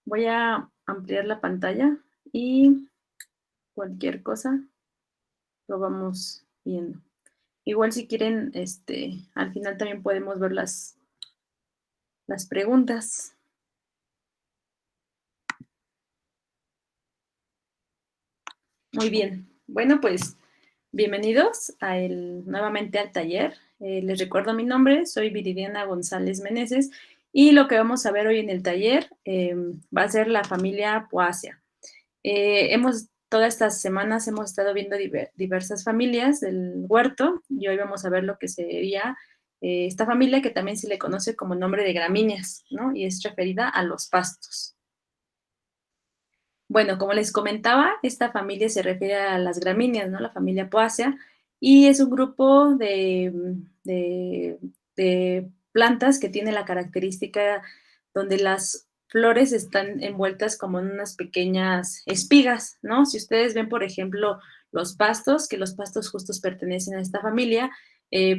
Voy a ampliar la pantalla y cualquier cosa lo vamos viendo. Igual si quieren, al final también podemos ver las preguntas. Muy bien. Bueno, pues bienvenidos nuevamente al taller. Les recuerdo mi nombre, soy Viridiana González Meneses y lo que vamos a ver hoy en el taller va a ser la familia Poaceae. Todas estas semanas hemos estado viendo diversas familias del huerto y hoy vamos a ver lo que sería esta familia que también se le conoce como nombre de gramíneas, ¿no? Y es referida a los pastos. Bueno, como les comentaba, esta familia se refiere a las gramíneas, ¿no? La familia Poaceae, y es un grupo de plantas que tiene la característica donde las flores están envueltas como en unas pequeñas espigas, ¿no? Si ustedes ven, por ejemplo, los pastos, que los pastos justos pertenecen a esta familia,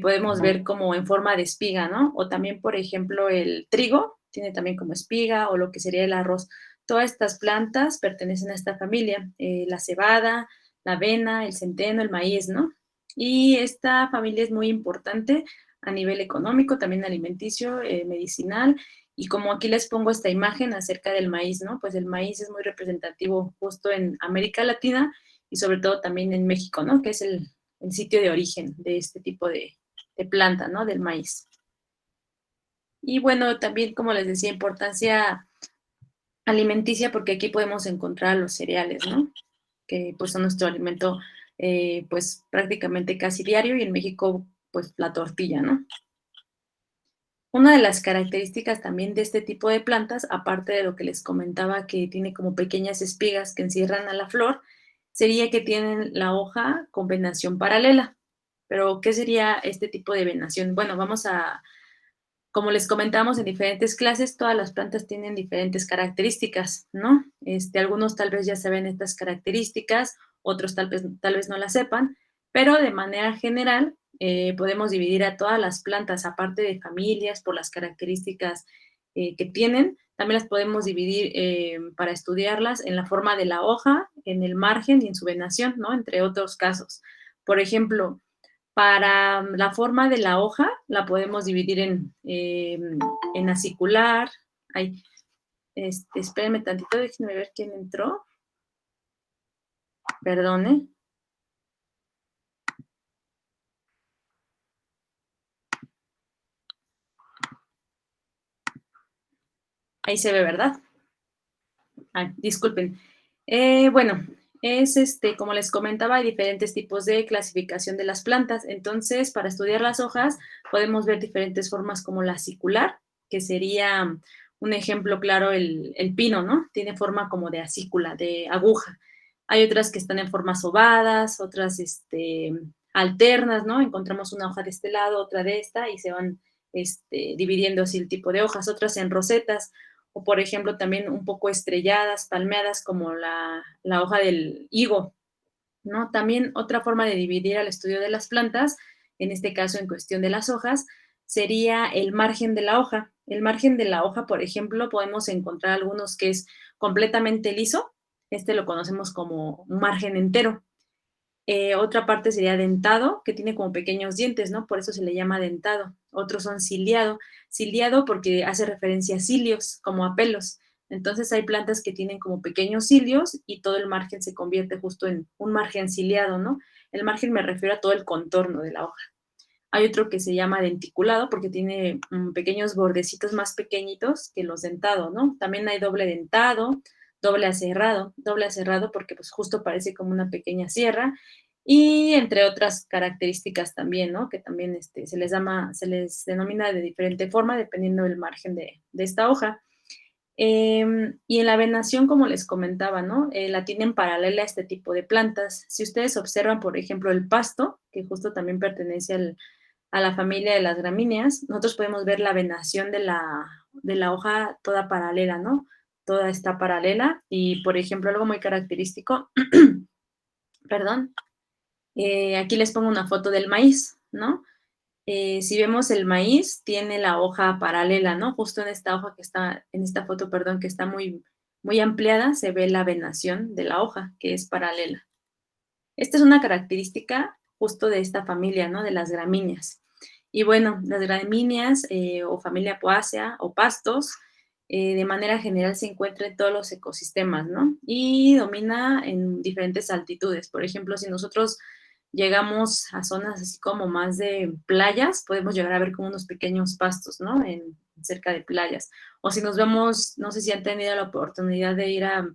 podemos ver como en forma de espiga, ¿no? O también, por ejemplo, el trigo tiene también como espiga, o lo que sería el arroz. Todas estas plantas pertenecen a esta familia, la cebada, la avena, el centeno, el maíz, ¿no? Y esta familia es muy importante a nivel económico, también alimenticio, medicinal, y como aquí les pongo esta imagen acerca del maíz, ¿no? Pues el maíz es muy representativo justo en América Latina y sobre todo también en México, ¿no? Que es el sitio de origen de este tipo de planta, ¿no? Del maíz. Y bueno, también, como les decía, importancia alimenticia, porque aquí podemos encontrar los cereales, ¿no? Que pues son nuestro alimento, pues prácticamente casi diario, y en México, pues la tortilla, ¿no? Una de las características también de este tipo de plantas, aparte de lo que les comentaba, que tiene como pequeñas espigas que encierran a la flor, sería que tienen la hoja con venación paralela. Pero, ¿qué sería este tipo de venación? Bueno, como les comentamos en diferentes clases, todas las plantas tienen diferentes características, ¿no? Algunos tal vez ya saben estas características, otros tal vez no las sepan, pero de manera general podemos dividir a todas las plantas, aparte de familias, por las características que tienen. También las podemos dividir para estudiarlas en la forma de la hoja, en el margen y en su venación, ¿no? Entre otros casos. Por ejemplo, para la forma de la hoja, la podemos dividir en acicular. Ay, espérenme tantito, déjenme ver quién entró. Perdone. Ahí se ve, ¿verdad? Ay, disculpen. Bueno, como les comentaba, hay diferentes tipos de clasificación de las plantas. Entonces, para estudiar las hojas, podemos ver diferentes formas como la acicular, que sería un ejemplo claro, el pino, ¿no? Tiene forma como de acícula, de aguja. Hay otras que están en formas ovadas, otras alternas, ¿no? Encontramos una hoja de este lado, otra de esta, y se van dividiendo así el tipo de hojas, otras en rosetas, o por ejemplo también un poco estrelladas, palmeadas, como la hoja del higo, ¿no? También otra forma de dividir al estudio de las plantas, en este caso en cuestión de las hojas, sería el margen de la hoja. El margen de la hoja, por ejemplo, podemos encontrar algunos que es completamente liso, lo conocemos como un margen entero. Otra parte sería dentado, que tiene como pequeños dientes, ¿no? Por eso se le llama dentado. Otros son ciliado. Ciliado porque hace referencia a cilios, como a pelos. Entonces hay plantas que tienen como pequeños cilios y todo el margen se convierte justo en un margen ciliado, ¿no? El margen me refiero a todo el contorno de la hoja. Hay otro que se llama denticulado porque tiene pequeños bordecitos más pequeñitos que los dentados, ¿no? También hay doble dentado, doble aserrado porque pues justo parece como una pequeña sierra, y entre otras características también, ¿no? Que también se les denomina de diferente forma dependiendo del margen de esta hoja. Y en la venación, como les comentaba, ¿no? La tienen paralela a este tipo de plantas. Si ustedes observan, por ejemplo, el pasto, que justo también pertenece a la familia de las gramíneas, nosotros podemos ver la venación de la hoja toda paralela, ¿no? Toda está paralela y, por ejemplo, algo muy característico, perdón, aquí les pongo una foto del maíz, ¿no? Si vemos el maíz, tiene la hoja paralela, ¿no? Justo en esta hoja que está, en esta foto, perdón, que está muy, muy ampliada se ve la venación de la hoja, que es paralela. Esta es una característica justo de esta familia, ¿no? De las gramíneas. Y bueno, las gramíneas o familia Poaceae o pastos, de manera general se encuentra en todos los ecosistemas, ¿no? Y domina en diferentes altitudes. Por ejemplo, si nosotros llegamos a zonas así como más de playas, podemos llegar a ver como unos pequeños pastos, ¿no? Cerca de playas. O si nos vemos, no sé si han tenido la oportunidad de ir a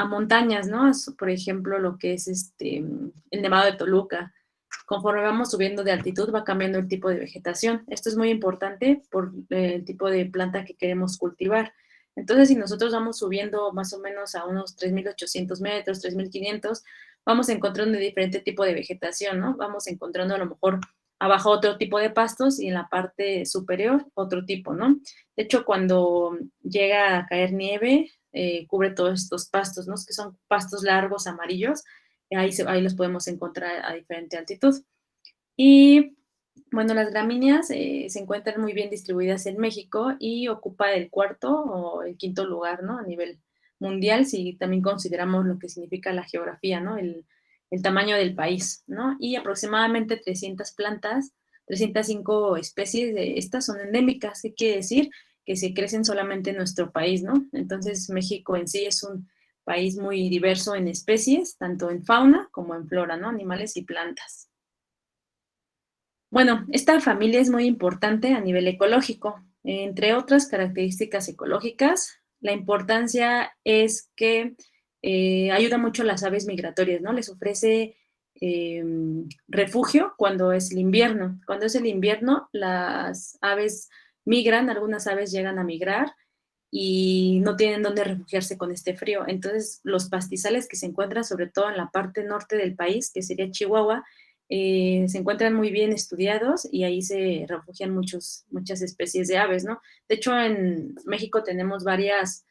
montañas, ¿no? Por ejemplo, lo que es el Nevado de Toluca. Conforme vamos subiendo de altitud, va cambiando el tipo de vegetación. Esto es muy importante por el tipo de planta que queremos cultivar. Entonces, si nosotros vamos subiendo más o menos a unos 3.800 metros, 3.500, vamos encontrando diferente tipo de vegetación, ¿no? Vamos encontrando a lo mejor abajo otro tipo de pastos y en la parte superior otro tipo, ¿no? De hecho, cuando llega a caer nieve, cubre todos estos pastos, ¿no? Que son pastos largos, amarillos, ahí los podemos encontrar a diferente altitud. Y bueno, las gramíneas se encuentran muy bien distribuidas en México y ocupa el cuarto o el quinto lugar, ¿no? A nivel mundial, si también consideramos lo que significa la geografía, ¿no? El tamaño del país, ¿no? Y aproximadamente 300 plantas, 305 especies de estas son endémicas. ¿Qué quiere decir? Que se crecen solamente en nuestro país, ¿no? Entonces, México en sí es un país muy diverso en especies, tanto en fauna como en flora, ¿no? Animales y plantas. Bueno, esta familia es muy importante a nivel ecológico. Entre otras características ecológicas, la importancia es que ayuda mucho a las aves migratorias, ¿no? Les ofrece eh, refugio cuando es el invierno. Cuando es el invierno, las aves migran, algunas aves llegan a migrar y no tienen dónde refugiarse con este frío. Entonces, los pastizales que se encuentran sobre todo en la parte norte del país, que sería Chihuahua, se encuentran muy bien estudiados y ahí se refugian muchas especies de aves, ¿no? De hecho, en México tenemos varias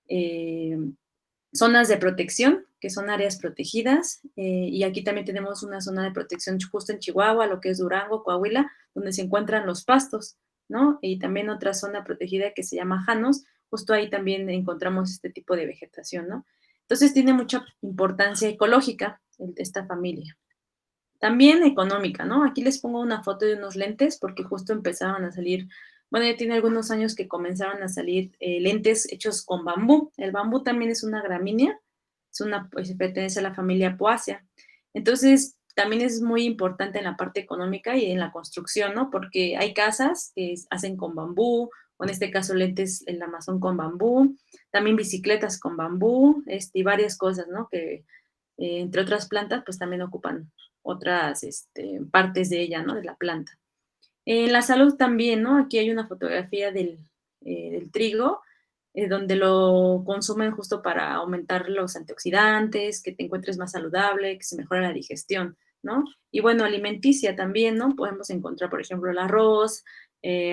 eh, zonas de protección, que son áreas protegidas, y aquí también tenemos una zona de protección justo en Chihuahua, lo que es Durango, Coahuila, donde se encuentran los pastos, ¿no? Y también otra zona protegida que se llama Janos, justo ahí también encontramos este tipo de vegetación, ¿no? Entonces tiene mucha importancia ecológica esta familia. También económica, ¿no? Aquí les pongo una foto de unos lentes porque justo empezaron a salir, bueno, ya tiene algunos años que comenzaron a salir lentes hechos con bambú. El bambú también es una gramínea, pues, pertenece a la familia Poaceae. Entonces, también es muy importante en la parte económica y en la construcción, ¿no? Porque hay casas que hacen con bambú, o en este caso lentes en Amazon con bambú, también bicicletas con bambú, y varias cosas, ¿no? Que entre otras plantas, pues también ocupan otras partes de ella, ¿no? De la planta. En la salud también, ¿no? Aquí hay una fotografía del trigo, donde lo consumen justo para aumentar los antioxidantes, que te encuentres más saludable, que se mejora la digestión, ¿no? Y bueno, alimenticia también, ¿no? Podemos encontrar, por ejemplo, el arroz,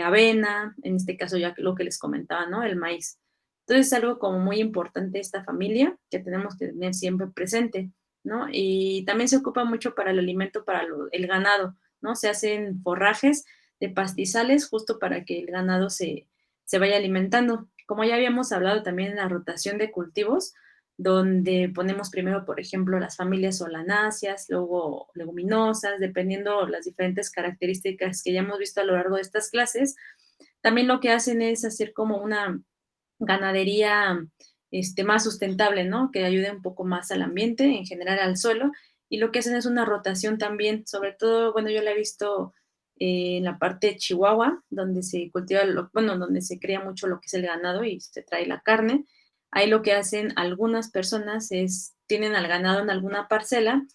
avena, en este caso ya lo que les comentaba, ¿no? El maíz. Entonces es algo como muy importante esta familia que tenemos que tener siempre presente, ¿no? Y también se ocupa mucho para el alimento, para el ganado, ¿no? Se hacen forrajes de pastizales justo para que el ganado se vaya alimentando. Como ya habíamos hablado también en la rotación de cultivos, donde ponemos primero, por ejemplo, las familias solanáceas, luego leguminosas, dependiendo las diferentes características que ya hemos visto a lo largo de estas clases. También lo que hacen es hacer como una ganadería más sustentable, ¿no? Que ayude un poco más al ambiente, en general al suelo. Y lo que hacen es una rotación también, sobre todo, bueno, yo la he visto en la parte de Chihuahua, donde se cultiva, bueno, donde se cría mucho lo que es el ganado y se trae la carne. Ahí lo que hacen algunas personas es, tienen al ganado en alguna parcela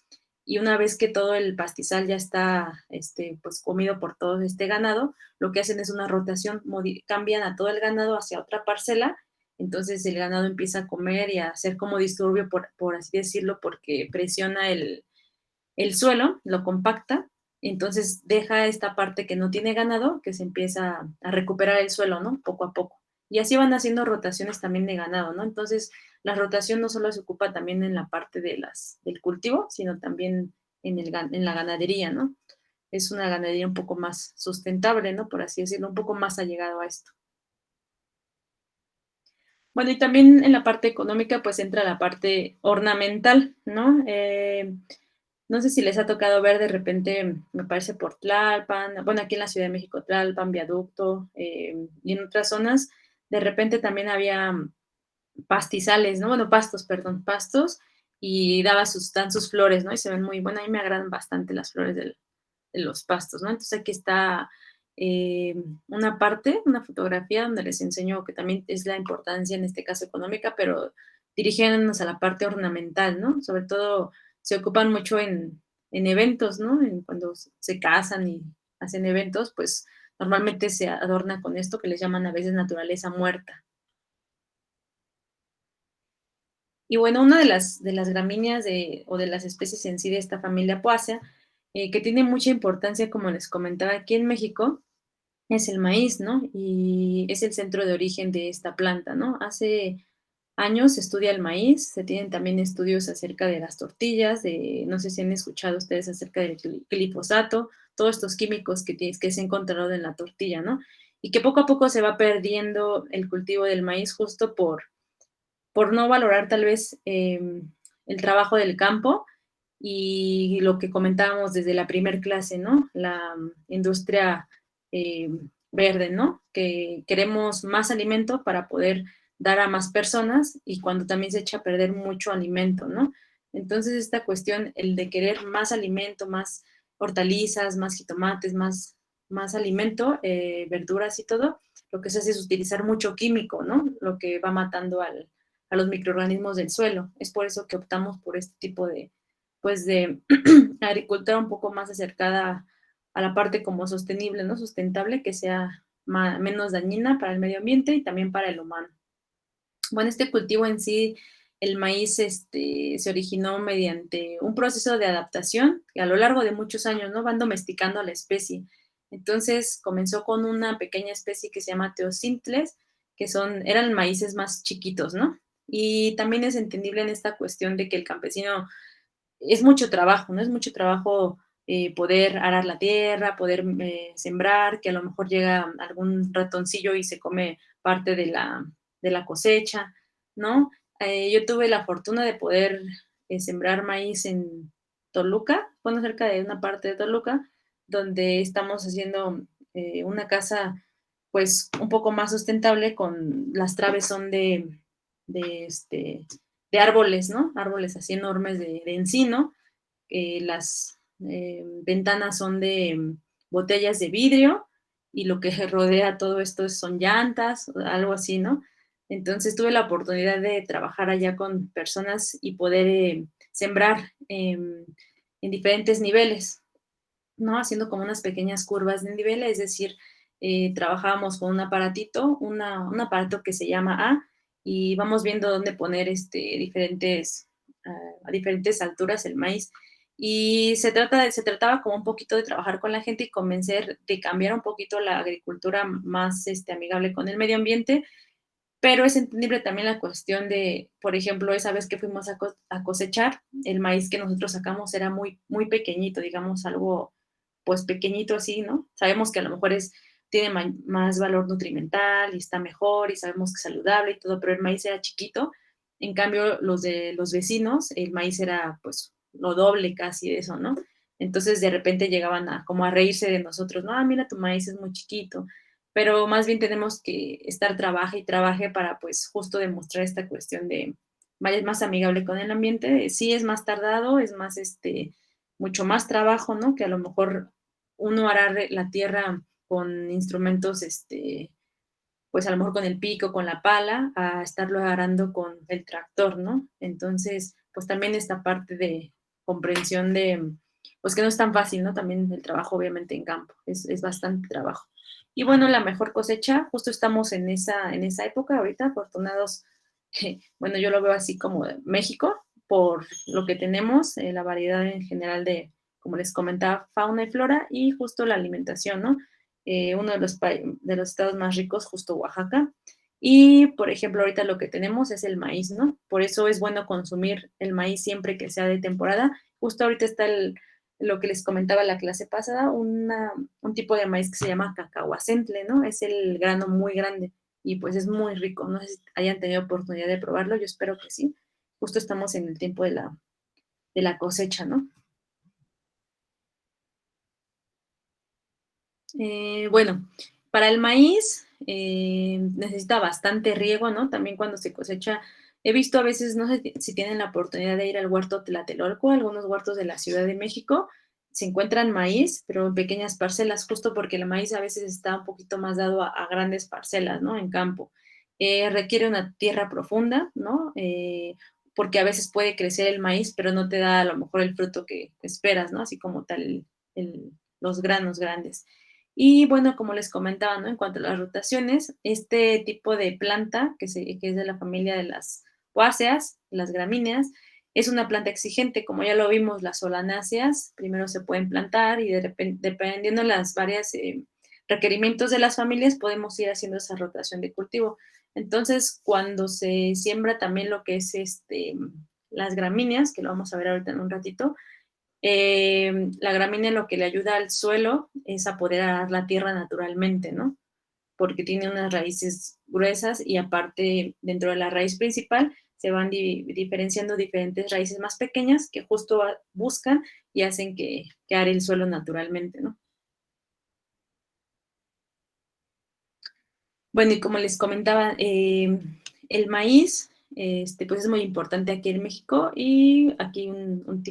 y una vez que todo el pastizal ya está, pues, comido por todo este ganado, lo que hacen es una rotación, cambian a todo el ganado hacia otra parcela, entonces el ganado empieza a comer y a hacer como disturbio, por así decirlo, porque presiona el suelo, lo compacta, entonces deja esta parte que no tiene ganado, que se empieza a recuperar el suelo, ¿no? Poco a poco. Y así van haciendo rotaciones también de ganado, ¿no? Entonces, la rotación no solo se ocupa también en la parte del cultivo, sino también en la ganadería, ¿no? Es una ganadería un poco más sustentable, ¿no? Por así decirlo, un poco más allegado a esto. Bueno, y también en la parte económica, pues entra la parte ornamental, ¿no? No sé si les ha tocado ver de repente, me parece por Tlalpan, bueno, aquí en la Ciudad de México, Tlalpan, Viaducto, y en otras zonas, de repente también había pastizales, ¿no? Bueno, pastos, perdón, pastos, y dan sus flores, ¿no? Y se ven muy, bueno, a mí me agradan bastante las flores de los pastos, ¿no? Entonces aquí está eh, una parte, una fotografía donde les enseño que también es la importancia, en este caso económica, pero dirigiéndonos a la parte ornamental, ¿no? Sobre todo se ocupan mucho en eventos, ¿no? Cuando se casan y hacen eventos, pues normalmente se adorna con esto que les llaman a veces naturaleza muerta. Y bueno, una de las gramíneas o de las especies en sí de esta familia Poaceae, que tiene mucha importancia, como les comentaba aquí en México, es el maíz, ¿no? Y es el centro de origen de esta planta, ¿no? Hace años se estudia el maíz, se tienen también estudios acerca de las tortillas, no sé si han escuchado ustedes acerca del glifosato, todos estos químicos que se han encontrado en la tortilla, ¿no? Y que poco a poco se va perdiendo el cultivo del maíz justo por no valorar tal vez el trabajo del campo y lo que comentábamos desde la primer clase, ¿no? La industria eh, verde, ¿no? Que queremos más alimento para poder dar a más personas y cuando también se echa a perder mucho alimento, ¿no? Entonces esta cuestión, el de querer más alimento, más hortalizas, más jitomates, más alimento, verduras y todo, lo que se hace es utilizar mucho químico, ¿no? Lo que va matando a los microorganismos del suelo. Es por eso que optamos por este tipo pues de agricultura un poco más acercada a la parte como sostenible, ¿no? Sustentable, que sea menos dañina para el medio ambiente y también para el humano. Bueno, este cultivo en sí, el maíz, se originó mediante un proceso de adaptación que a lo largo de muchos años, ¿no? Van domesticando a la especie. Entonces, comenzó con una pequeña especie que se llama teocintles, eran maíces más chiquitos, ¿no? Y también es entendible en esta cuestión de que el campesino es mucho trabajo, ¿no? Es mucho trabajo poder arar la tierra, poder sembrar, que a lo mejor llega algún ratoncillo y se come parte de la cosecha, ¿no? Yo tuve la fortuna de poder sembrar maíz en Toluca, bueno, cerca de una parte de Toluca, donde estamos haciendo una casa, pues, un poco más sustentable, con las traves son de, este, de árboles, ¿no? Árboles así enormes de encino. Las ventanas son de botellas de vidrio y lo que rodea todo esto son llantas, algo así, ¿no? Entonces tuve la oportunidad de trabajar allá con personas y poder sembrar en diferentes niveles, ¿no? Haciendo como unas pequeñas curvas de nivel, es decir, trabajábamos con un aparatito, un aparato que se llama A, y vamos viendo dónde poner a diferentes alturas el maíz. Y se trataba como un poquito de trabajar con la gente y convencer de cambiar un poquito la agricultura más amigable con el medio ambiente, pero es entendible también la cuestión de, por ejemplo, esa vez que fuimos a cosechar, el maíz que nosotros sacamos era muy, muy pequeñito, digamos, algo pues pequeñito así, ¿no? Sabemos que a lo mejor tiene más valor nutrimental y está mejor y sabemos que es saludable y todo, pero el maíz era chiquito. En cambio, los de los vecinos, el maíz era pues lo doble casi de eso, ¿no? Entonces de repente llegaban como a reírse de nosotros, no, mira, tu maíz es muy chiquito, pero más bien tenemos que estar trabaje y trabaje para pues justo demostrar esta cuestión de más amigable con el ambiente. Sí es más tardado, es más mucho más trabajo, ¿no? Que a lo mejor uno hará la tierra con instrumentos, pues a lo mejor con el pico, con la pala, a estarlo arando con el tractor, ¿no? Entonces, pues también esta parte de comprensión pues que no es tan fácil, ¿no? También el trabajo obviamente en campo, es bastante trabajo. Y bueno, la mejor cosecha, justo estamos en esa época ahorita, afortunados, bueno, yo lo veo así como de México, por lo que tenemos, la variedad en general como les comentaba, fauna y flora y justo la alimentación, ¿no? Uno de los estados más ricos, justo Oaxaca. Y, por ejemplo, ahorita lo que tenemos es el maíz, ¿no? Por eso es bueno consumir el maíz siempre que sea de temporada. Justo ahorita está lo que les comentaba la clase pasada, un tipo de maíz que se llama cacahuacentle, ¿no? Es el grano muy grande. y pues es muy rico. No sé si hayan tenido oportunidad de probarlo, yo espero que sí. Justo estamos en el tiempo de la cosecha, ¿no? Bueno, para el maíz necesita bastante riego, ¿no? También cuando se cosecha, he visto a veces, no sé si tienen la oportunidad de ir al huerto Tlatelolco, algunos huertos de la Ciudad de México, se encuentran maíz, pero en pequeñas parcelas, justo porque el maíz a veces está un poquito más dado a grandes parcelas, ¿no? En campo. Requiere una tierra profunda, ¿no? Porque a veces puede crecer el maíz, pero no te da a lo mejor el fruto que esperas, ¿no? Así como tal los granos grandes. Y bueno, como les comentaba, ¿no? En cuanto a las rotaciones, este tipo de planta, que es de la familia de las poáceas, las gramíneas, es una planta exigente, como ya lo vimos, las solanáceas primero se pueden plantar y dependiendo de las varias requerimientos de las familias, podemos ir haciendo esa rotación de cultivo. Entonces, cuando se siembra también lo que es las gramíneas, que lo vamos a ver ahorita en un ratito, la gramínea lo que le ayuda al suelo es a poder arar la tierra naturalmente, ¿no? Porque tiene unas raíces gruesas y aparte dentro de la raíz principal se van diferenciando diferentes raíces más pequeñas que justo buscan y hacen que are el suelo naturalmente, ¿no? Bueno, y como les comentaba, el maíz, pues es muy importante aquí en México y aquí un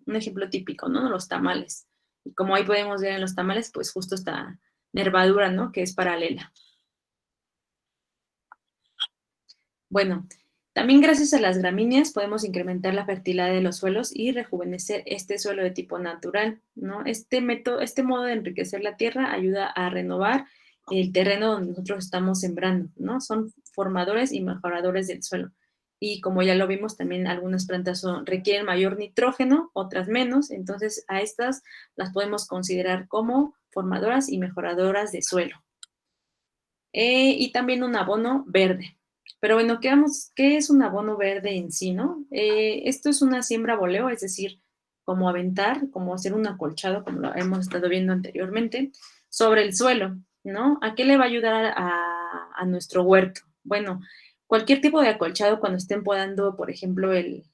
ejemplo típico, ¿no? Los tamales. Y como ahí podemos ver en los tamales, pues justo esta nervadura, ¿no? Que es paralela. Bueno, también gracias a las gramíneas podemos incrementar la fertilidad de los suelos y rejuvenecer este suelo de tipo natural, ¿no? Este método, este modo de enriquecer la tierra ayuda a renovar el terreno donde nosotros estamos sembrando, ¿no? Son formadores y mejoradores del suelo. Y como ya lo vimos, también algunas plantas requieren mayor nitrógeno, otras menos, entonces a estas las podemos considerar como formadoras y mejoradoras de suelo. Y también un abono verde. Pero bueno, ¿qué es un abono verde en sí, no? Esto es una siembra voleo, es decir, como aventar, como hacer un acolchado, como lo hemos estado viendo anteriormente, sobre el suelo, ¿no? ¿A qué le va a ayudar a nuestro huerto? Bueno, cualquier tipo de acolchado cuando estén podando, por ejemplo, el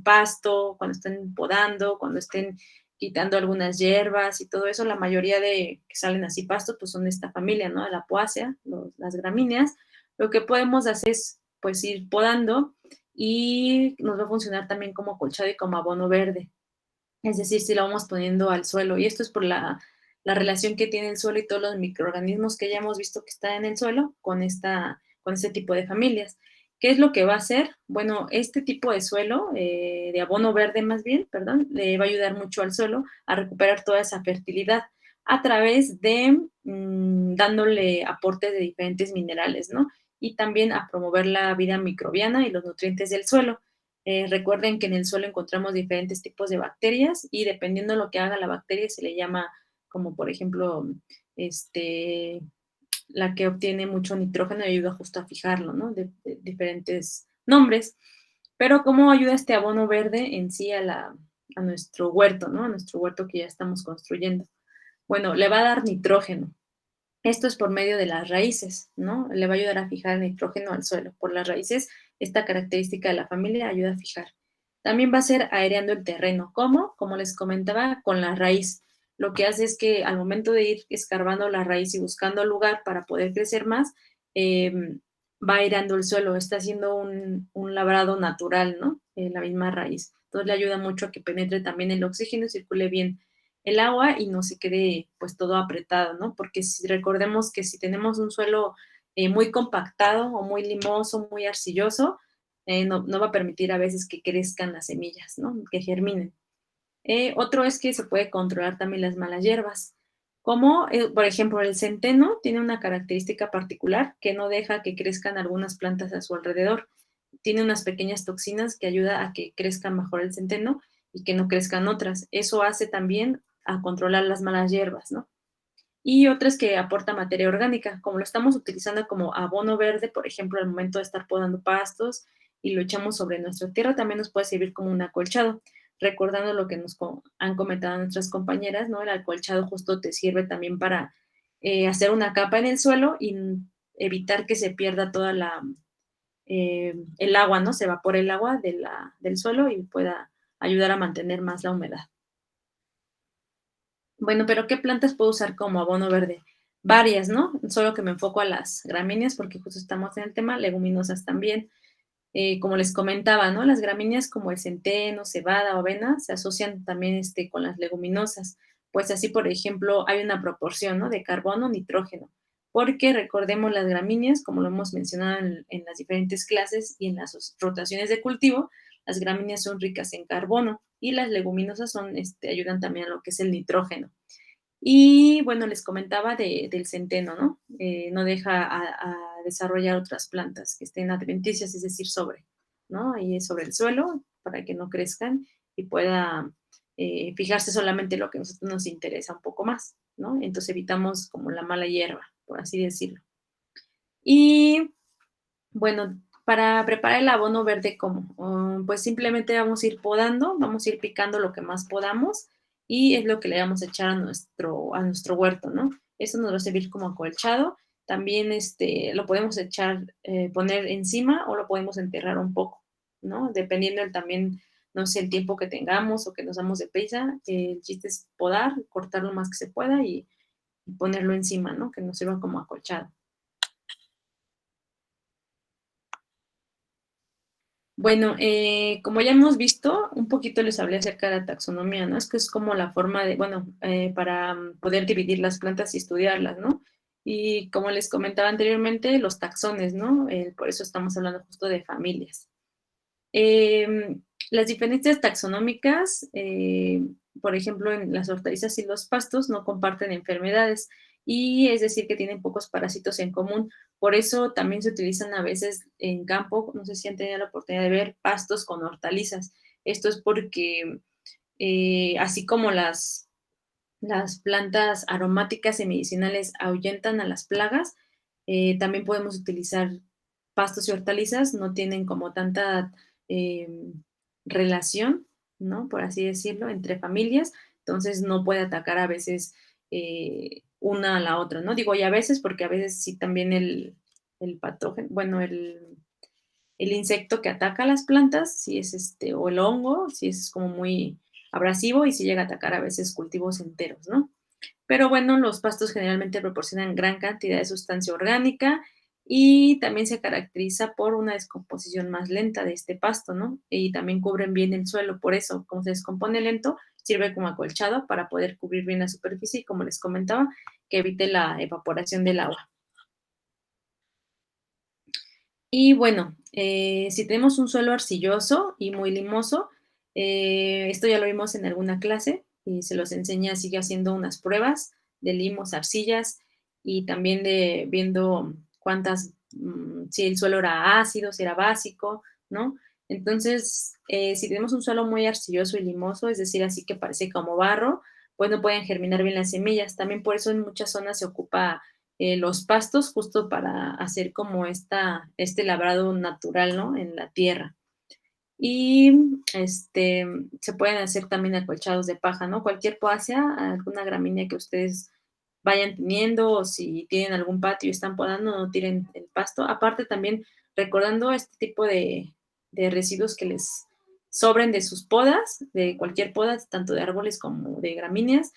pasto, cuando estén podando, cuando estén quitando algunas hierbas y todo eso, la mayoría de que salen así pastos, pues son de esta familia, ¿no? De la poácea, las gramíneas. Lo que podemos hacer es, pues, ir podando y nos va a funcionar también como colchado y como abono verde. Es decir, si lo vamos poniendo al suelo. Y esto es por la relación que tiene el suelo y todos los microorganismos que ya hemos visto que están en el suelo con este tipo de familias. ¿Qué es lo que va a hacer? Bueno, este tipo de suelo, de abono verde más bien, perdón, le va a ayudar mucho al suelo a recuperar toda esa fertilidad a través de dándole aportes de diferentes minerales, ¿no? Y también a promover la vida microbiana y los nutrientes del suelo. Recuerden que en el suelo encontramos diferentes tipos de bacterias y dependiendo de lo que haga la bacteria se le llama como por ejemplo este, la que obtiene mucho nitrógeno y ayuda justo a fijarlo, ¿no? De diferentes nombres. Pero ¿cómo ayuda este abono verde en sí a nuestro huerto, ¿no? A nuestro huerto que ya estamos construyendo. Bueno, le va a dar nitrógeno. Esto es por medio de las raíces, ¿no? Le va a ayudar a fijar el nitrógeno al suelo. Por las raíces, esta característica de la familia ayuda a fijar. También va a ser aereando el terreno. ¿Cómo? Como les comentaba, con la raíz. Lo que hace es que al momento de ir escarbando la raíz y buscando lugar para poder crecer más, eh, va airando el suelo, está haciendo un labrado natural, ¿no? La misma raíz. Entonces le ayuda mucho a que penetre también el oxígeno y circule bien el agua y no se quede pues todo apretado, ¿no? Porque si recordemos que si tenemos un suelo muy compactado o muy limoso, muy arcilloso, no va a permitir a veces que crezcan las semillas, ¿no? Que germinen. Otro es que se puede controlar también las malas hierbas, como por ejemplo el centeno tiene una característica particular que no deja que crezcan algunas plantas a su alrededor. Tiene unas pequeñas toxinas que ayuda a que crezca mejor el centeno y que no crezcan otras. Eso hace también a controlar las malas hierbas, ¿no? Y otras que aporta materia orgánica, como lo estamos utilizando como abono verde, por ejemplo, al momento de estar podando pastos y lo echamos sobre nuestra tierra, también nos puede servir como un acolchado. Recordando lo que han comentado nuestras compañeras, ¿no? El acolchado justo te sirve también para hacer una capa en el suelo y evitar que se pierda toda el agua, ¿no? Se evapore el agua del suelo y pueda ayudar a mantener más la humedad. Bueno, pero ¿qué plantas puedo usar como abono verde? Varias, ¿no? Solo que me enfoco a las gramíneas porque justo estamos en el tema, leguminosas también. Como les comentaba, ¿no? Las gramíneas como el centeno, cebada o avena se asocian también con las leguminosas. Pues así, por ejemplo, hay una proporción, ¿no? De carbono, nitrógeno. Porque recordemos las gramíneas, como lo hemos mencionado en las diferentes clases y en las rotaciones de cultivo, las gramíneas son ricas en carbono y las leguminosas ayudan también a lo que es el nitrógeno. Y bueno, les comentaba del centeno, ¿no? No deja a desarrollar otras plantas que estén adventicias, es decir, sobre, ¿no? Ahí es sobre el suelo para que no crezcan y pueda fijarse solamente lo que a nosotros nos interesa un poco más, ¿no? Entonces evitamos como la mala hierba, por así decirlo. Y bueno, para preparar el abono verde, ¿cómo? Pues simplemente vamos a ir podando, vamos a ir picando lo que más podamos y es lo que le vamos a echar a nuestro huerto, ¿no? Eso nos va a servir como acolchado. También lo podemos echar, poner encima o lo podemos enterrar un poco, ¿no? Dependiendo también, no sé, el tiempo que tengamos o que nos damos de prisa. El chiste es podar, cortar lo más que se pueda y ponerlo encima, ¿no? Que nos sirva como acolchado. Bueno, como ya hemos visto, un poquito les hablé acerca de la taxonomía, ¿no? Es que es como la forma de, bueno, para poder dividir las plantas y estudiarlas, ¿no? Y como les comentaba anteriormente, los taxones, ¿no? Por eso estamos hablando justo de familias. Las diferencias taxonómicas, por ejemplo, en las hortalizas y los pastos no comparten enfermedades y es decir que tienen pocos parásitos en común. Por eso también se utilizan a veces en campo, no sé si han tenido la oportunidad de ver pastos con hortalizas. Esto es porque así como las plantas aromáticas y medicinales ahuyentan a las plagas, también podemos utilizar pastos y hortalizas, no tienen como tanta eh, relación, ¿no? Por así decirlo, entre familias, entonces no puede atacar a veces una a la otra, ¿no? Digo, y a veces, porque a veces sí también el patógeno, bueno, el insecto que ataca las plantas, si es o el hongo, si es como muy abrasivo y si llega a atacar a veces cultivos enteros, ¿no? Pero bueno, los pastos generalmente proporcionan gran cantidad de sustancia orgánica y también se caracteriza por una descomposición más lenta de este pasto, ¿no? Y también cubren bien el suelo, por eso, como se descompone lento, sirve como acolchado para poder cubrir bien la superficie y, como les comentaba, que evite la evaporación del agua. Y bueno, si tenemos un suelo arcilloso y muy limoso, esto ya lo vimos en alguna clase y se los enseña, sigue haciendo unas pruebas de limos, arcillas y también de viendo si el suelo era ácido, si era básico, ¿no? Entonces, si tenemos un suelo muy arcilloso y limoso, es decir, así que parece como barro, pues no pueden germinar bien las semillas. También por eso en muchas zonas se ocupa los pastos justo para hacer como este labrado natural, ¿no? En la tierra. Y se pueden hacer también acolchados de paja, ¿no? Cualquier poácea, alguna gramínea que ustedes vayan teniendo o si tienen algún patio y están podando, no tiren el pasto. Aparte también recordando este tipo de residuos que les sobren de sus podas, de cualquier poda, tanto de árboles como de gramíneas,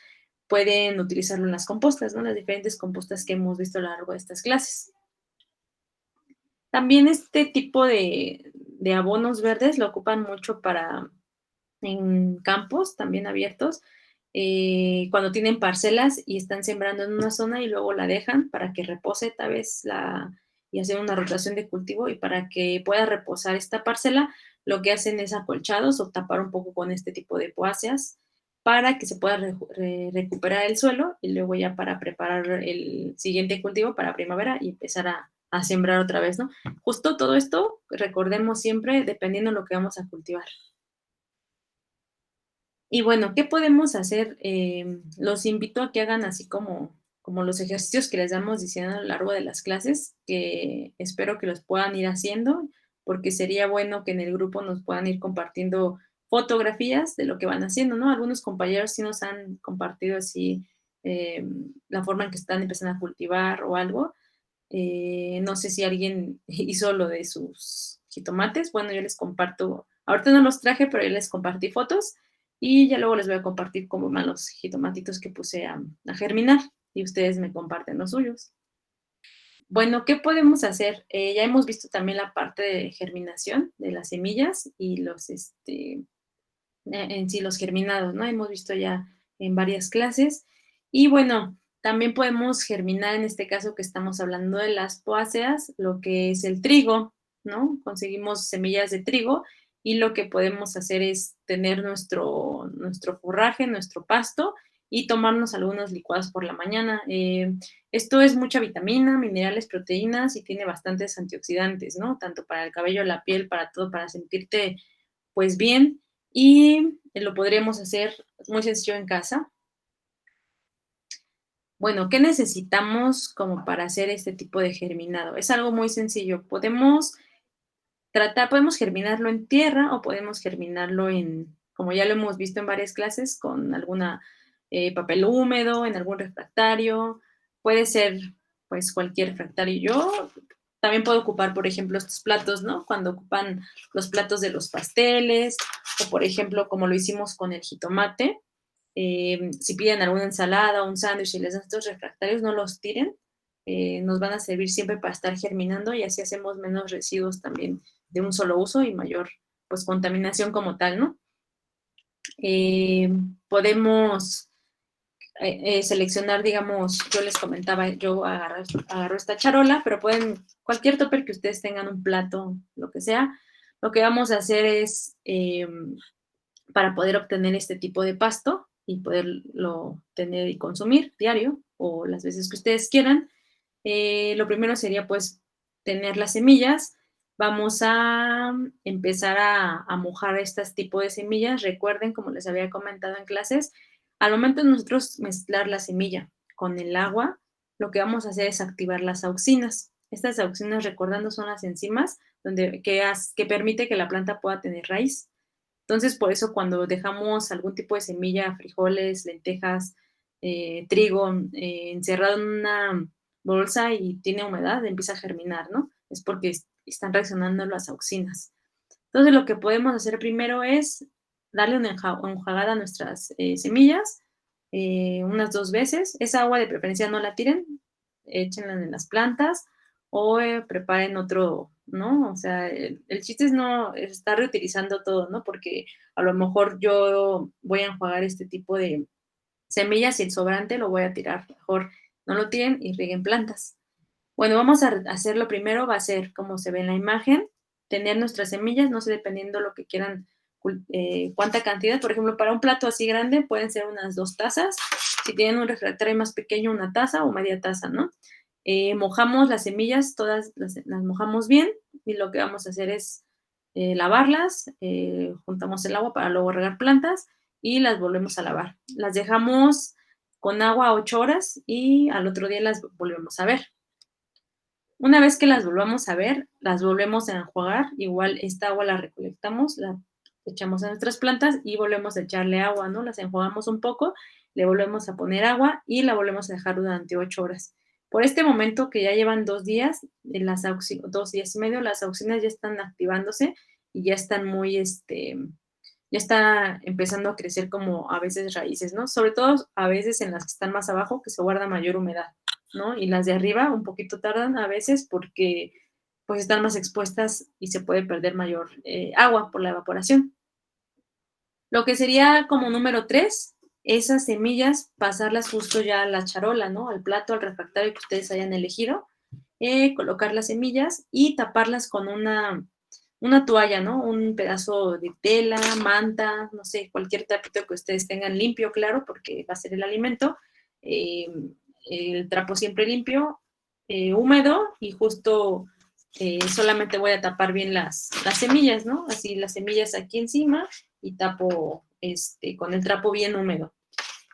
pueden utilizarlo en las compostas, ¿no? Las diferentes compostas que hemos visto a lo largo de estas clases. También este tipo de abonos verdes lo ocupan mucho en campos también abiertos, cuando tienen parcelas y están sembrando en una zona y luego la dejan para que repose tal vez y hacer una rotación de cultivo y para que pueda reposar esta parcela, lo que hacen es acolchados o tapar un poco con este tipo de poáceas para que se pueda recuperar el suelo y luego ya para preparar el siguiente cultivo para primavera y empezar a sembrar otra vez, ¿no? Justo todo esto, recordemos siempre, dependiendo de lo que vamos a cultivar. Y bueno, ¿qué podemos hacer? Los invito a que hagan así como los ejercicios que les damos diciendo a lo largo de las clases, que espero que los puedan ir haciendo, porque sería bueno que en el grupo nos puedan ir compartiendo fotografías de lo que van haciendo, ¿no? Algunos compañeros sí nos han compartido así la forma en que están empezando a cultivar o algo, No sé si alguien hizo lo de sus jitomates. Bueno, yo les comparto, ahorita no los traje, pero yo les compartí fotos y ya luego les voy a compartir cómo van los jitomatitos que puse a germinar y ustedes me comparten los suyos. Bueno, ¿qué podemos hacer? Ya hemos visto también la parte de germinación de las semillas y los, en sí, los germinados, ¿no? Hemos visto ya en varias clases. Y bueno, también podemos germinar, en este caso que estamos hablando de las poáceas, lo que es el trigo, ¿no? Conseguimos semillas de trigo y lo que podemos hacer es tener nuestro forraje, nuestro pasto y tomarnos algunos licuados por la mañana. Esto es mucha vitamina, minerales, proteínas y tiene bastantes antioxidantes, ¿no? Tanto para el cabello, la piel, para todo, para sentirte pues bien y lo podríamos hacer muy sencillo en casa. Bueno, ¿qué necesitamos como para hacer este tipo de germinado? Es algo muy sencillo. Podemos germinarlo en tierra o podemos germinarlo en, como ya lo hemos visto en varias clases, con alguna papel húmedo, en algún refractario. Puede ser pues cualquier refractario. Yo también puedo ocupar, por ejemplo, estos platos, ¿no? Cuando ocupan los platos de los pasteles o, por ejemplo, como lo hicimos con el jitomate. Si piden alguna ensalada o un sándwich y les dan estos refractarios, no los tiren. Nos van a servir siempre para estar germinando y así hacemos menos residuos también de un solo uso y mayor pues contaminación como tal, ¿no? Eh, Podemos seleccionar, digamos, yo les comentaba, yo agarro esta charola, pero pueden, cualquier topper que ustedes tengan, un plato, lo que sea, lo que vamos a hacer es, para poder obtener este tipo de pasto y poderlo tener y consumir diario o las veces que ustedes quieran, lo primero sería pues tener las semillas. Vamos a empezar a mojar este tipo de semillas. Recuerden, como les había comentado en clases, al momento de nosotros mezclar la semilla con el agua, lo que vamos a hacer es activar las auxinas. Estas auxinas, recordando, son las enzimas que permite que la planta pueda tener raíz. Entonces, por eso cuando dejamos algún tipo de semilla, frijoles, lentejas, trigo, encerrado en una bolsa y tiene humedad, empieza a germinar, ¿no? Es porque están reaccionando las auxinas. Entonces, lo que podemos hacer primero es darle una enjuagada a nuestras semillas, unas 2 veces. Esa agua de preferencia no la tiren, échenla en las plantas o preparen otro, ¿no? O sea, el chiste es no estar reutilizando todo, ¿no? Porque a lo mejor yo voy a enjuagar este tipo de semillas y el sobrante lo voy a tirar. Mejor no lo tiren y rieguen plantas. Bueno, vamos a hacerlo primero, va a ser como se ve en la imagen, tener nuestras semillas, no sé, dependiendo lo que quieran, cuánta cantidad. Por ejemplo, para un plato así grande pueden ser unas 2 tazas. Si tienen un refractario más pequeño, una taza o media taza, ¿no? Mojamos las semillas, todas las mojamos bien y lo que vamos a hacer es lavarlas, juntamos el agua para luego regar plantas y las volvemos a lavar. Las dejamos con agua 8 horas y al otro día las volvemos a ver. Una vez que las volvamos a ver, las volvemos a enjuagar. Igual esta agua la recolectamos, la echamos a nuestras plantas y volvemos a echarle agua, ¿no? Las enjuagamos un poco, le volvemos a poner agua y la volvemos a dejar durante 8 horas. Por este momento que ya llevan 2 días, 2 días y medio, las auxinas ya están activándose y ya están ya está empezando a crecer como a veces raíces, ¿no? Sobre todo a veces en las que están más abajo, que se guarda mayor humedad, ¿no? Y las de arriba un poquito tardan a veces porque pues están más expuestas y se puede perder mayor agua por la evaporación. Lo que sería como número 3, esas semillas, pasarlas justo ya a la charola, ¿no? Al plato, al refractario que ustedes hayan elegido, colocar las semillas y taparlas con una toalla, ¿no? Un pedazo de tela, manta, no sé, cualquier tapito que ustedes tengan limpio, claro, porque va a ser el alimento. Eh, el trapo siempre limpio, húmedo y justo solamente voy a tapar bien las semillas, ¿no? Así las semillas aquí encima y tapo con el trapo bien húmedo.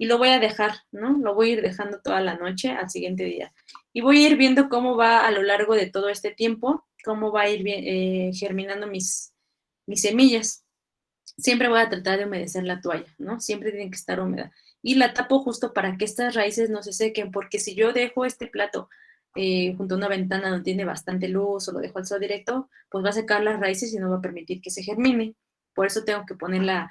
Y lo voy a dejar, ¿no? Lo voy a ir dejando toda la noche al siguiente día. Y voy a ir viendo cómo va a lo largo de todo este tiempo, cómo va a ir germinando mis semillas. Siempre voy a tratar de humedecer la toalla, ¿no? Siempre tiene que estar húmeda. Y la tapo justo para que estas raíces no se sequen, porque si yo dejo este plato junto a una ventana donde tiene bastante luz o lo dejo al sol directo, pues va a secar las raíces y no va a permitir que se germine. Por eso tengo que poner la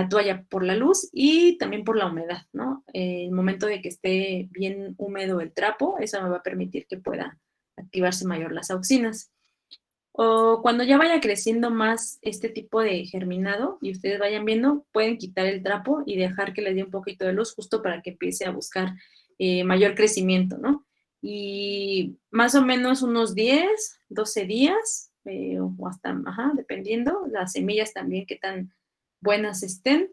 toalla por la luz y también por la humedad, ¿no? El momento de que esté bien húmedo el trapo, eso me va a permitir que pueda activarse mayor las auxinas. O cuando ya vaya creciendo más este tipo de germinado y ustedes vayan viendo, pueden quitar el trapo y dejar que le dé un poquito de luz justo para que empiece a buscar mayor crecimiento, ¿no? Y más o menos unos 10, 12 días, o hasta, ajá, dependiendo, las semillas también que tan buenas estén,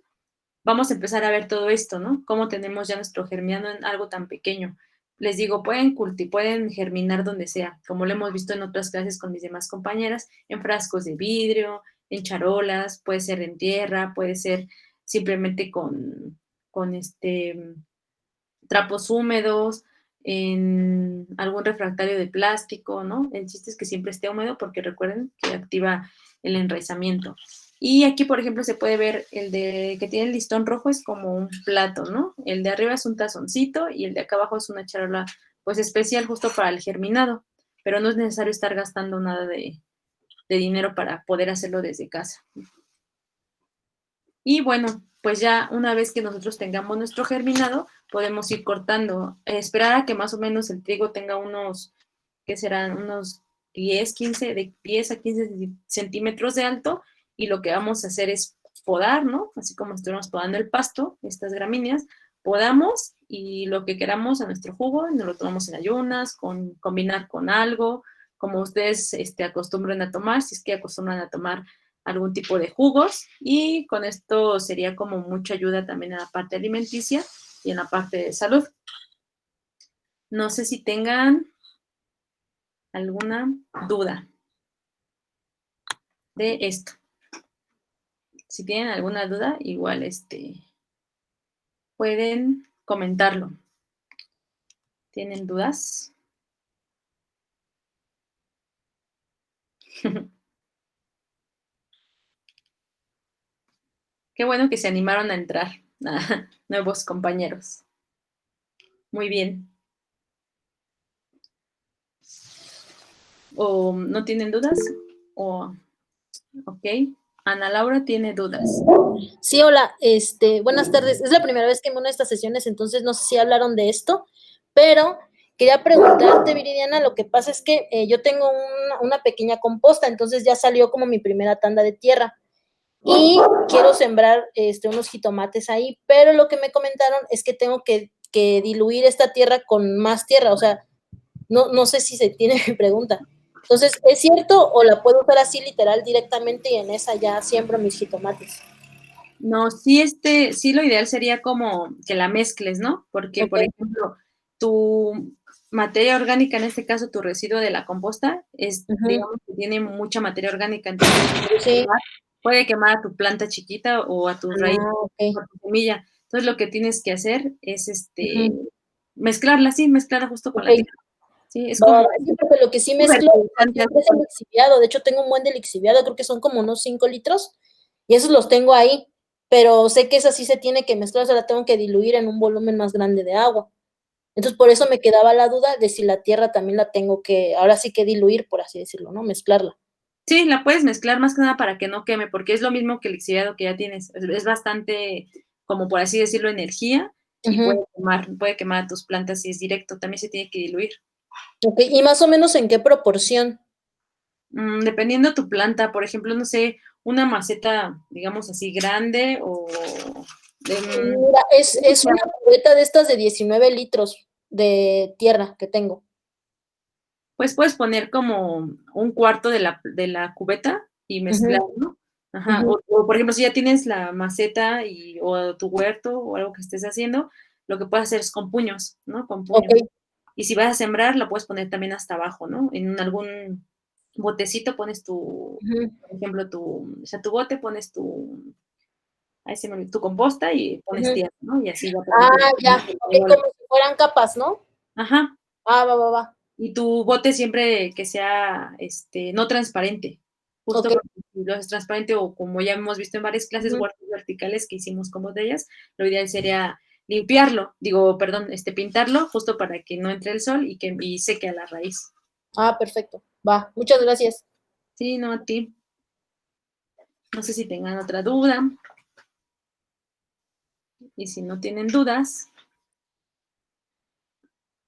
vamos a empezar a ver todo esto, ¿no? Cómo tenemos ya nuestro germinado en algo tan pequeño. Les digo, pueden germinar donde sea, como lo hemos visto en otras clases con mis demás compañeras, en frascos de vidrio, en charolas, puede ser en tierra, puede ser simplemente con trapos húmedos, en algún refractario de plástico, ¿no? El chiste es que siempre esté húmedo porque recuerden que activa el enraizamiento. Y aquí, por ejemplo, se puede ver el de que tiene el listón rojo es como un plato, ¿no? El de arriba es un tazoncito y el de acá abajo es una charola, pues especial justo para el germinado, pero no es necesario estar gastando nada de dinero para poder hacerlo desde casa. Y bueno, pues ya una vez que nosotros tengamos nuestro germinado, podemos ir cortando, esperar a que más o menos el trigo tenga unos, que serán unos 10, 15, de 10 a 15 centímetros de alto, y lo que vamos a hacer es podar, ¿no? Así como estuvimos podando el pasto, estas gramíneas, podamos y lo que queramos a nuestro jugo, nos lo tomamos en ayunas, combinar con algo, como ustedes acostumbran a tomar, si es que acostumbran a tomar algún tipo de jugos, y con esto sería como mucha ayuda también en la parte alimenticia y en la parte de salud. No sé si tengan alguna duda de esto. Si tienen alguna duda, igual pueden comentarlo. ¿Tienen dudas? Qué bueno que se animaron a entrar, nuevos compañeros. Muy bien. ¿O no tienen dudas? O, ok. Ana Laura tiene dudas. Sí, hola, buenas tardes. Es la primera vez que me uno a estas sesiones, entonces no sé si hablaron de esto, pero quería preguntarte, Viridiana, lo que pasa es que yo tengo una pequeña composta, entonces ya salió como mi primera tanda de tierra y quiero sembrar unos jitomates ahí, pero lo que me comentaron es que tengo que diluir esta tierra con más tierra, o sea, no sé si se tiene mi pregunta. Entonces, ¿es cierto o la puedo usar así literal directamente y en esa ya siembro mis jitomates? No, sí, sí lo ideal sería como que la mezcles, ¿no? Porque, por Ok. ejemplo, tu materia orgánica, en este caso tu residuo de la composta, Ujú. digamos que tiene mucha materia orgánica, entonces Sí. puede quemar a tu planta chiquita o a tus raíces Ah, ok. o a tu semilla. Entonces lo que tienes que hacer es Ujú. mezclarla, sí, mezclarla justo con Ok. la tierra. Sí, es Va, va, como va. Sí, porque lo que sí un mezclo fertilizante, haz siempre de es el cuenta. lixiviado. De hecho, tengo un buen de lixiviado, creo que son como unos 5 litros, y esos los tengo ahí. Pero sé que esa sí se tiene que mezclar, o sea, la tengo que diluir en un volumen más grande de agua. Entonces, por eso me quedaba la duda de si la tierra también la tengo que, ahora sí que diluir, por así decirlo, ¿no? Mezclarla. Sí, la puedes mezclar más que nada para que no queme, porque es lo mismo que el lixiviado que ya tienes. Es bastante, como por así decirlo, energía y Ujú. puede quemar a tus plantas si es directo. También se tiene que diluir. Ok, ¿y más o menos en qué proporción? Dependiendo tu planta, por ejemplo, no sé, una maceta, digamos así, grande o de, Mira, es una cubeta de estas de 19 litros de tierra que tengo. pues puedes poner como un cuarto de la cubeta y mezclar, Ujú, ¿no? Ajá. ujú. O, por ejemplo, si ya tienes la maceta o tu huerto o algo que estés haciendo, lo que puedes hacer es con puños, ¿no? Con Ok. puños. Y si vas a sembrar, la puedes poner también hasta abajo, ¿no? En algún botecito pones Ujú. por ejemplo, o sea, tu bote pones ahí tu composta y pones Ujú. tierra, ¿no? Y así va a permitir. Ah, ya. Ok, como si fueran capas, ¿no? Ajá. Ah, va, va, va. Y tu bote siempre que sea no transparente, Ok. justo porque si lo es transparente o como ya hemos visto en varias clases Ujú. huertos verticales que hicimos con botellas, lo ideal sería limpiarlo, digo, perdón, pintarlo justo para que no entre el sol y seque a la raíz. Ah, perfecto. Va, muchas gracias. Sí, no a ti. No sé si tengan otra duda. Y si no tienen dudas,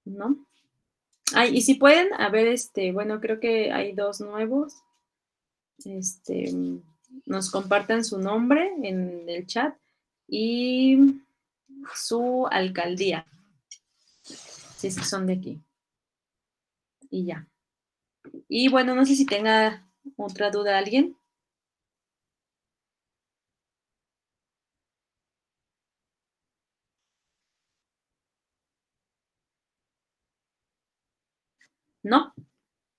¿no? Ay, y si pueden, a ver, bueno, creo que hay 2 nuevos. Nos compartan su nombre en el chat y su alcaldía, si es que son de aquí. Y ya. Y bueno, no sé si tenga otra duda alguien. ¿No?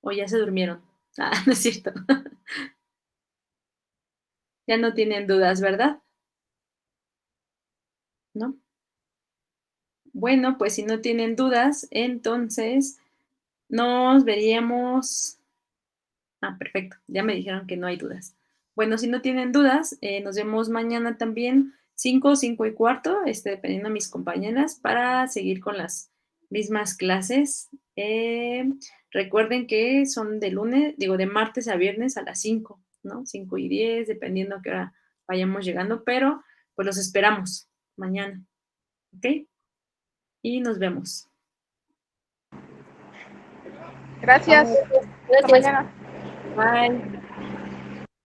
O ya se durmieron. Ah, no es cierto. Ya no tienen dudas, ¿verdad? ¿No? Bueno, pues si no tienen dudas, entonces nos veríamos. Ah, perfecto. Ya me dijeron que no hay dudas. Bueno, si no tienen dudas, nos vemos mañana también, 5, 5 y cuarto, dependiendo de mis compañeras, para seguir con las mismas clases. Recuerden que son de martes a viernes a las 5, ¿no? 5 y 10, dependiendo a qué hora vayamos llegando, pero pues los esperamos mañana, ¿ok? Y nos vemos. Gracias. Ah, Hasta gracias. mañana. Bye.